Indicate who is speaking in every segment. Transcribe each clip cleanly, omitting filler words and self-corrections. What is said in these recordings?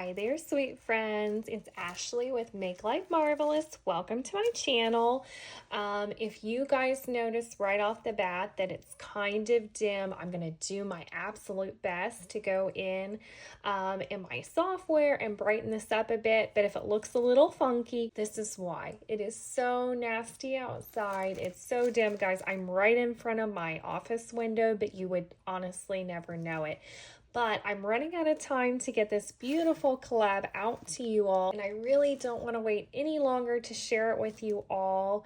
Speaker 1: Hi there, sweet friends. It's Ashley with Make Life Marvelous. Welcome to my channel. If you guys notice right off the bat that it's kind of dim, I'm going to do my absolute best to go in my software and brighten this up a bit. But if it looks a little funky, this is why. It is so nasty outside. It's so dim, guys. I'm right in front of my office window, but you would honestly never know it. But I'm running out of time to get this beautiful collab out to you all, and I really don't want to wait any longer to share it with you all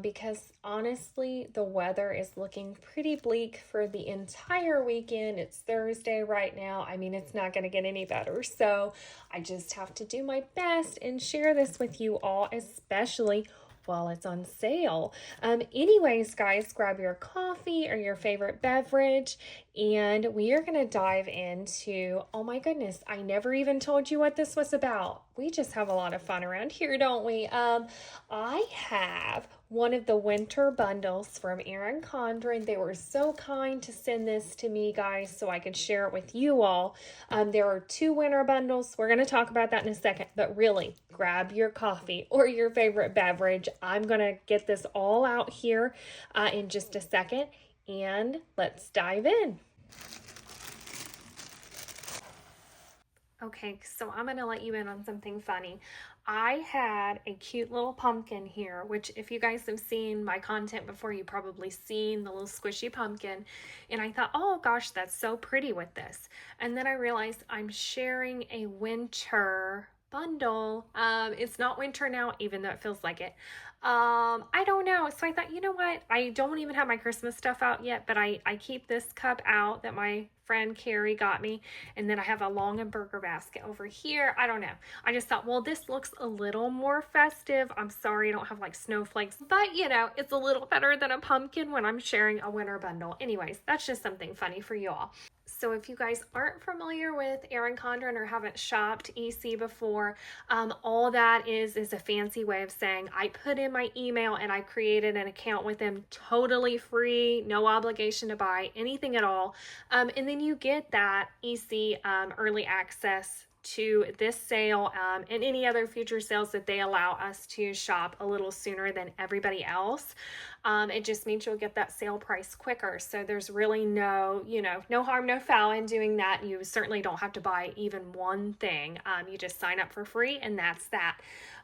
Speaker 1: because honestly the weather is looking pretty bleak for the entire weekend. It's Thursday right now. I mean, it's not going to get any better, so I just have to do my best and share this with you all, especially while it's on sale. Anyways, guys, grab your coffee or your favorite beverage, and we are going to dive into, oh my goodness, I never even told you what this was about. We just have a lot of fun around here, don't we? I have one of the winter bundles from Erin Condren. They were so kind to send this to me, guys, so I could share it with you all. There are 2 winter bundles. We're going to talk about that in a second, but really, grab your coffee or your favorite beverage. I'm going to get this all out here in just a second, and let's dive in. Okay, so I'm going to let you in on something funny. I had a cute little pumpkin here, which if you guys have seen my content before, you've probably seen the little squishy pumpkin. And I thought, oh gosh, that's so pretty with this. And then I realized I'm sharing a winter bundle. It's not winter now, even though it feels like it. I don't know. So I thought, you know what? I don't even have my Christmas stuff out yet, but I keep this cup out that my friend Carrie got me, and then I have a Long and Burger basket over here. I don't know. I just thought, well, this looks a little more festive. I'm sorry I don't have like snowflakes, but you know, it's a little better than a pumpkin when I'm sharing a winter bundle. Anyways, that's just something funny for you all. So if you guys aren't familiar with Erin Condren or haven't shopped EC before, all that is a fancy way of saying I put in my email and I created an account with them totally free, no obligation to buy anything at all. And then you get that EC early access to this sale and any other future sales that they allow us to shop a little sooner than everybody else. It just means you'll get that sale price quicker. So there's really no harm, no foul in doing that. You certainly don't have to buy even one thing. You just sign up for free and that's that.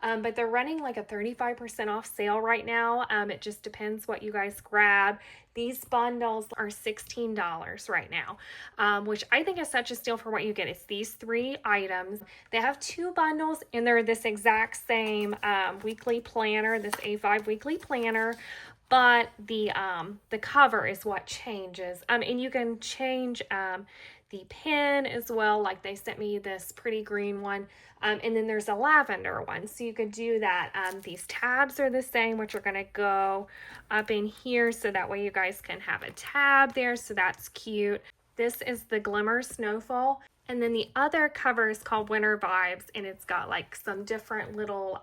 Speaker 1: But they're running like a 35% off sale right now. It just depends what you guys grab. These bundles are $16 right now, which I think is such a steal for what you get. It's these 3 items. They have 2 bundles and they're this exact same weekly planner, this A5 weekly planner, but the cover is what changes. And you can change the pen as well. Like they sent me this pretty green one. And then there's a lavender one. So you could do that. These tabs are the same, which are going to go up in here. So that way you guys can have a tab there. So that's cute. This is the Glimmer Snowfall. And then the other cover is called Winter Vibes. And it's got like some different little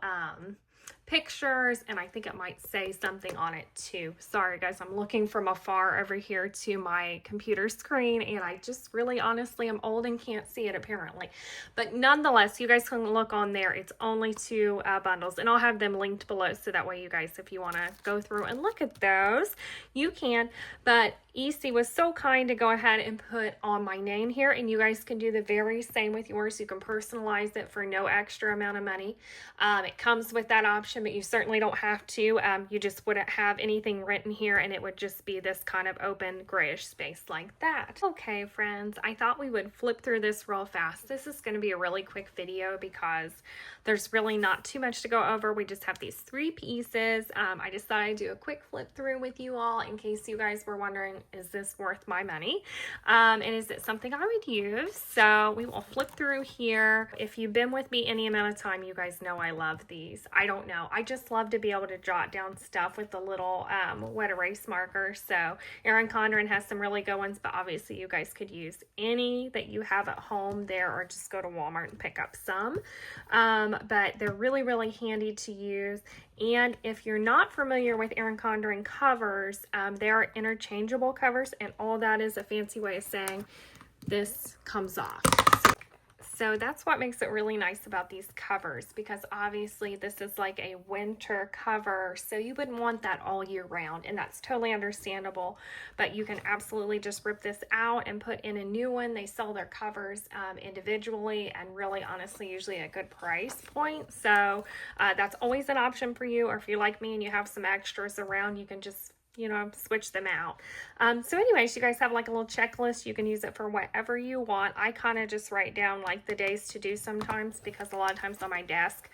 Speaker 1: pictures, and I think it might say something on it too. Sorry guys, I'm looking from afar over here to my computer screen, and I just really honestly am old and can't see it apparently. But nonetheless, you guys can look on there. It's only 2 bundles, and I'll have them linked below so that way you guys, if you want to go through and look at those, you can. But EC was so kind to go ahead and put on my name here, and you guys can do the very same with yours. You can personalize it for no extra amount of money. It comes with that option, but you certainly don't have to. You just wouldn't have anything written here, and it would just be this kind of open grayish space like that. Okay, friends, I thought we would flip through this real fast. This is going to be a really quick video because there's really not too much to go over. We just have these 3 pieces. I just thought I'd do a quick flip through with you all in case you guys were wondering, is this worth my money? And is it something I would use? So we will flip through here. If you've been with me any amount of time, you guys know I love these. I don't know. I just love to be able to jot down stuff with the little wet erase marker. So Erin Condren has some really good ones, but obviously you guys could use any that you have at home there, or just go to Walmart and pick up some. But they're really, really handy to use. And if you're not familiar with Erin Condren covers, they are interchangeable covers, and all that is a fancy way of saying this comes off. So that's what makes it really nice about these covers, because obviously this is like a winter cover, so you wouldn't want that all year round, and that's totally understandable. But you can absolutely just rip this out and put in a new one. They sell their covers individually, and really honestly usually a good price point. So that's always an option for you. Or if you're like me and you have some extras around, you can just, you know, switch them out. So anyways, you guys have like a little checklist. You can use it for whatever you want. I kind of just write down like the days to do sometimes, because a lot of times on my desk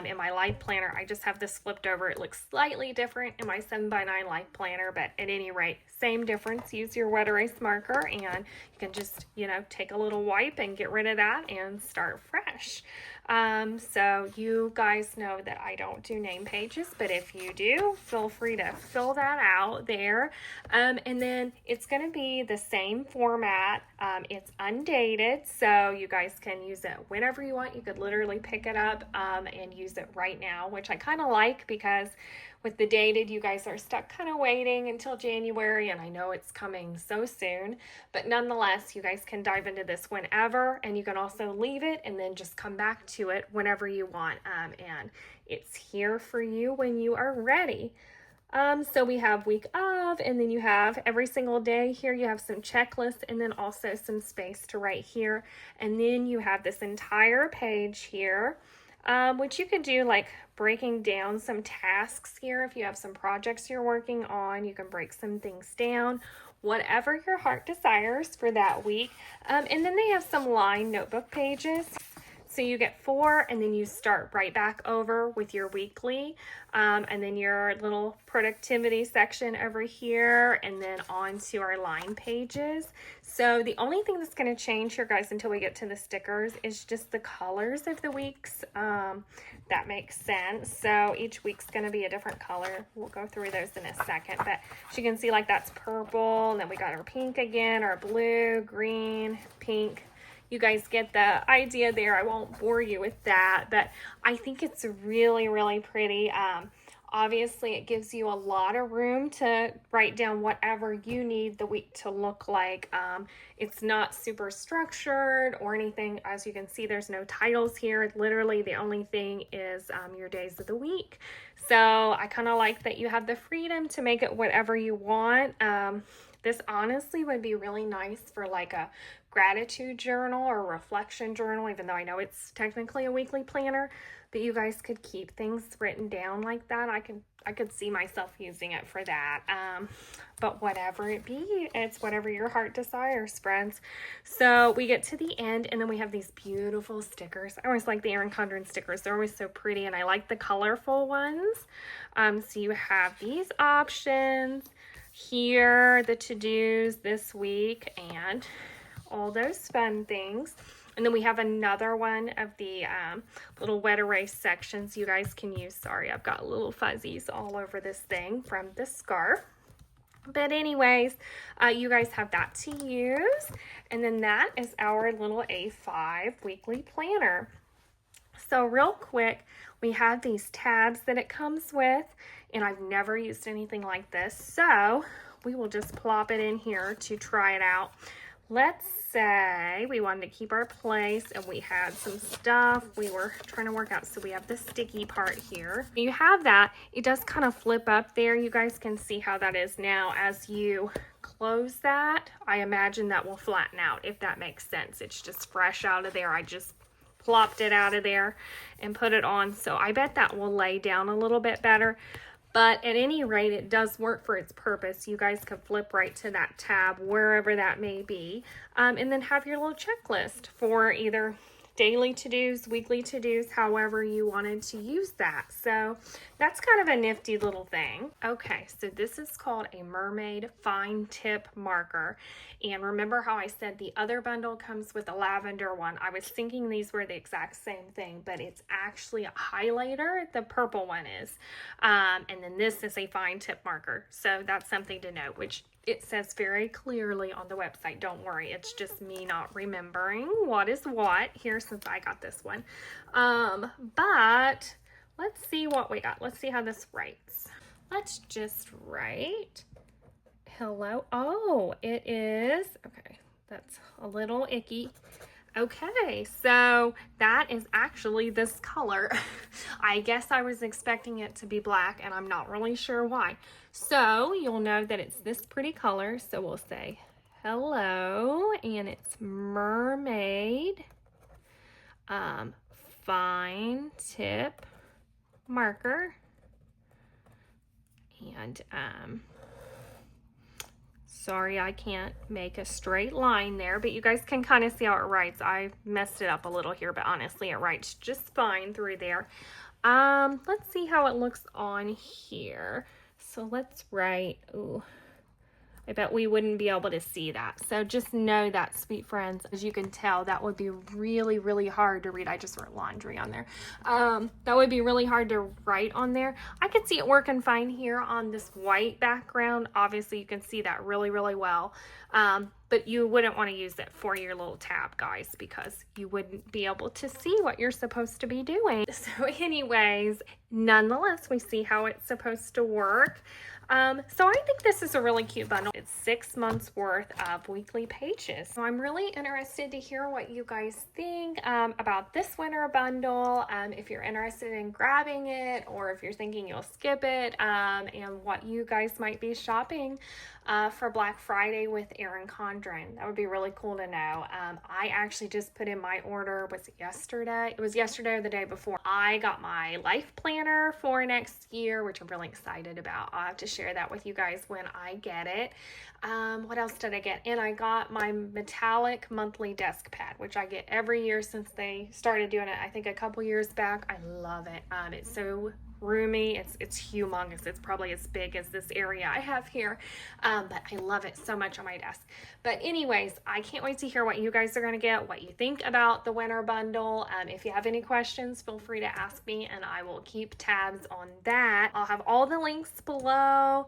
Speaker 1: in my life planner, I just have this flipped over. It looks slightly different in my 7x9 life planner, but at any rate, same difference. Use your wet erase marker, and you can just, you know, take a little wipe and get rid of that and start fresh. So you guys know that I don't do name pages, but if you do, feel free to fill that out there. And then it's going to be the same format. It's undated, so you guys can use it whenever you want. You could literally pick it up and use it right now, which I kind of like, because with the dated, you guys are stuck kind of waiting until January, and I know it's coming so soon, but nonetheless, you guys can dive into this whenever, and you can also leave it and then just come back to it whenever you want, and it's here for you when you are ready. So we have week of, and then you have every single day here. You have some checklists, and then also some space to write here, and then you have this entire page here, which you could do like breaking down some tasks here. If you have some projects you're working on, you can break some things down, whatever your heart desires for that week. And then they have some line notebook pages. So you get 4, and then you start right back over with your weekly, and then your little productivity section over here, and then on to our line pages. So the only thing that's going to change here, guys, until we get to the stickers, is just the colors of the weeks. That makes sense. So each week's going to be a different color. We'll go through those in a second, but as you can see, like that's purple, and then we got our pink again, our blue, green, pink. You guys get the idea there. I won't bore you with that, but I think it's really, really pretty. Obviously, it gives you a lot of room to write down whatever you need the week to look like. It's not super structured or anything. As you can see, there's no titles here. Literally, the only thing is your days of the week. So I kind of like that you have the freedom to make it whatever you want. This honestly would be really nice for like a gratitude journal or reflection journal, even though I know it's technically a weekly planner, but you guys could keep things written down like that. I could see myself using it for that. But whatever it be, it's whatever your heart desires, friends. So we get to the end, and then we have these beautiful stickers. I always like the Erin Condren stickers. They're always so pretty, and I like the colorful ones. So you have these options here, the to-dos this week, and all those fun things. And then we have another one of the little wet erase sections you guys can use. Sorry, I've got little fuzzies all over this thing from the scarf. But anyways, you guys have that to use. And then that is our little A5 weekly planner. So real quick, we have these tabs that it comes with, and I've never used anything like this. So we will just plop it in here to try it out. Let's say we wanted to keep our place, and we had some stuff we were trying to work out. So we have the sticky part here. You have that. It does kind of flip up there. You guys can see how that is now. As you close that, I imagine that will flatten out, if that makes sense. It's just fresh out of there. I just plopped it out of there and put it on. So I bet that will lay down a little bit better. But at any rate, it does work for its purpose. You guys can flip right to that tab, wherever that may be, and then have your little checklist for either daily to-dos, weekly to-dos, however you wanted to use that. So that's kind of a nifty little thing. Okay, so this is called a Mermaid Fine Tip Marker. And remember how I said the other bundle comes with a lavender one? I was thinking these were the exact same thing, but it's actually a highlighter. The purple one is. And then this is a fine tip marker. So that's something to note, which it says very clearly on the website. Don't worry, it's just me not remembering what is what here since I got this one. But let's see what we got. Let's see how this writes. Let's just write hello. Oh, it is, okay, that's a little icky. Okay, so that is actually this color. I guess I was expecting it to be black and I'm not really sure why. So you'll know that it's this pretty color. So we'll say hello, and it's mermaid fine tip marker, and sorry, I can't make a straight line there, but you guys can kind of see how it writes. I messed it up a little here, but honestly, it writes just fine through there. Let's see how it looks on here. So let's write, ooh, I bet we wouldn't be able to see that. So just know that, sweet friends, as you can tell, that would be really, really hard to read. I just wrote laundry on there. That would be really hard to write on there. I could see it working fine here on this white background. Obviously, you can see that really, really well. But you wouldn't want to use it for your little tab, guys, because you wouldn't be able to see what you're supposed to be doing. So anyways, nonetheless, we see how it's supposed to work. So I think this is a really cute bundle. It's 6 months worth of weekly pages. So I'm really interested to hear what you guys think about this winter bundle. If you're interested in grabbing it, or if you're thinking you'll skip it, and what you guys might be shopping for Black Friday with Erin Condren. That would be really cool to know. I actually just put in my order, was it yesterday? It was yesterday or the day before. I got my life planner for next year, which I'm really excited about. I'll have to share that with you guys when I get it. What else did I get? And I got my metallic monthly desk pad, which I get every year since they started doing it, I think a couple years back. I love it. It's so roomy. It's humongous. It's probably as big as this area I have here, but I love it so much on my desk. But anyways, I can't wait to hear what you guys are going to get, what you think about the winter bundle. If you have any questions, feel free to ask me and I will keep tabs on that. I'll have all the links below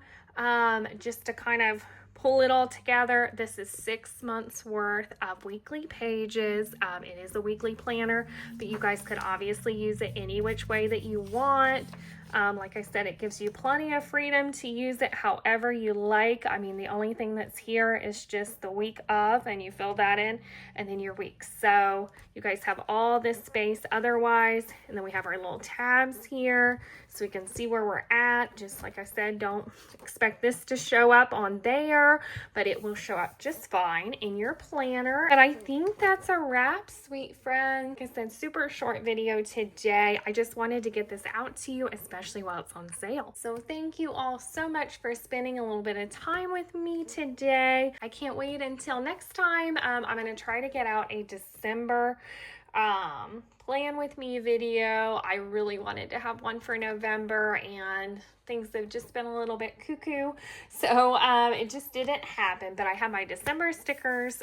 Speaker 1: just to kind of pull it all together. This is 6 months worth of weekly pages. It is a weekly planner, but you guys could obviously use it any which way that you want. Like I said, it gives you plenty of freedom to use it however you like. I mean, the only thing that's here is just the week of, and you fill that in, and then your weeks. So you guys have all this space otherwise, and then we have our little tabs here so we can see where we're at. Just like I said, don't expect this to show up on there, but it will show up just fine in your planner. But I think that's a wrap, sweet friend. Like I said, super short video today. I just wanted to get this out to you, especially while it's on sale. So thank you all so much for spending a little bit of time with me today. I can't wait until next time. I'm going to try to get out a December plan with me video. I really wanted to have one for November, and things have just been a little bit cuckoo, so it just didn't happen. But I have my December stickers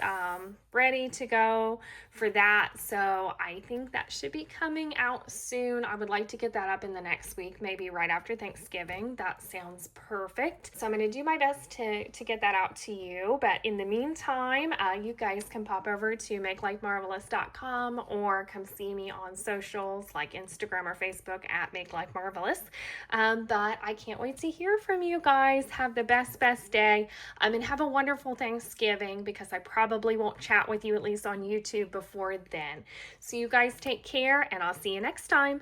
Speaker 1: ready to go for that, so I think that should be coming out soon. I would like to get that up in the next week, maybe right after Thanksgiving. That sounds perfect. So I'm going to do my best to get that out to you. But in the meantime, you guys can pop over to makelifemarvelous.com or come see me on socials like Instagram or Facebook at Make Life Marvelous. But I can't wait to hear from you guys. Have the best day. And have a wonderful Thanksgiving, because I probably won't chat with you, at least on YouTube, before then. So you guys take care, and I'll see you next time.